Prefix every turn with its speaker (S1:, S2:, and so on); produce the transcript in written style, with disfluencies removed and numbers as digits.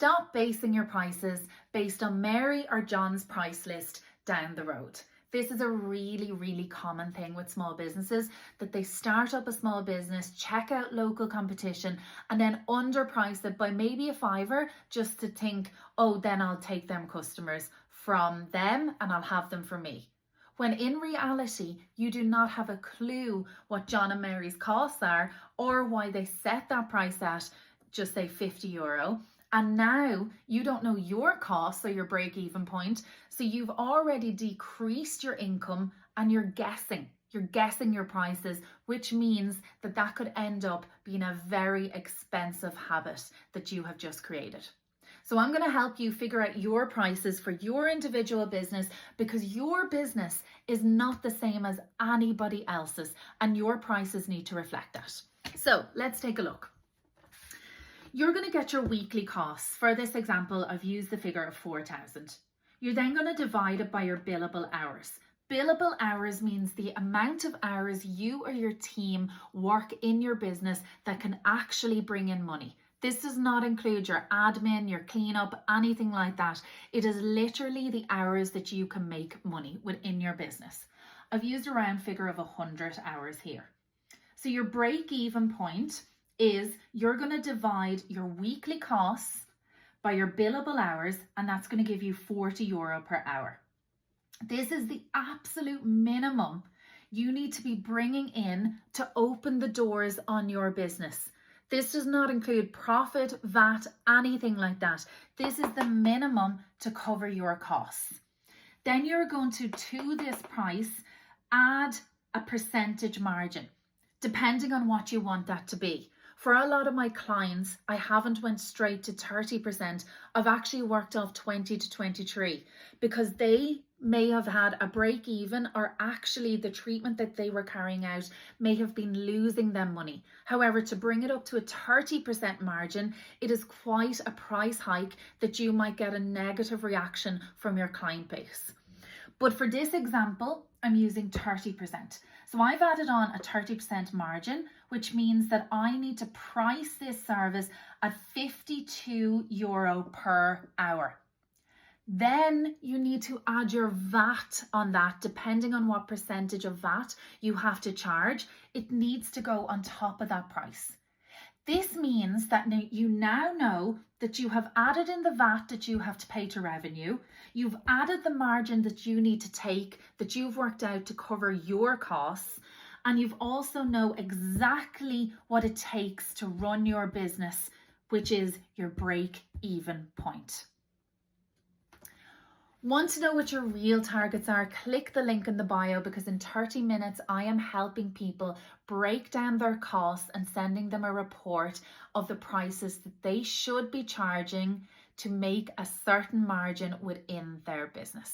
S1: Stop basing your prices based on Mary or John's price list down the road. This is a really common thing with small businesses, that they start up a small business, check out local competition, and then underprice it by maybe a fiver just to think, oh, then I'll take them customers from them and I'll have them for me. When in reality, you do not have a clue what John and Mary's costs are or why they set that price at just say €50. And now you don't know your costs or your break-even point. So you've already decreased your income and you're guessing your prices, which means that that could end up being a very expensive habit that you have just created. So I'm going to help you figure out your prices for your individual business, because your business is not the same as anybody else's and your prices need to reflect that. So let's take a look. You're going to get your weekly costs. For this example, I've used the figure of 4,000. You're then going to divide it by your billable hours. Billable hours means the amount of hours you or your team work in your business that can actually bring in money. This does not include your admin, your cleanup, anything like that. It is literally the hours that you can make money within your business. I've used a round figure of 100 hours here. So your break-even point is you're going to divide your weekly costs by your billable hours, and that's going to give you €40 per hour. This is the absolute minimum you need to be bringing in to open the doors on your business. This does not include profit, VAT, anything like that. This is the minimum to cover your costs. Then you're going to this price, add a percentage margin, depending on what you want that to be. For a lot of my clients, I haven't went straight to 30%. I've actually worked off 20 to 23 because they may have had a break even, or actually the treatment that they were carrying out may have been losing them money. However, to bring it up to a 30% margin, it is quite a price hike that you might get a negative reaction from your client base. But for this example, I'm using 30%. So I've added on a 30% margin, which means that I need to price this service at €52 per hour. Then you need to add your VAT on that, depending on what percentage of VAT you have to charge. It needs to go on top of that price. This means that you now know that you have added in the VAT that you have to pay to revenue. You've added the margin that you need to take, that you've worked out to cover your costs. And you've also know exactly what it takes to run your business, which is your break-even point. Want to know what your real targets are? Click the link in the bio, because in 30 minutes I am helping people break down their costs and sending them a report of the prices that they should be charging to make a certain margin within their business.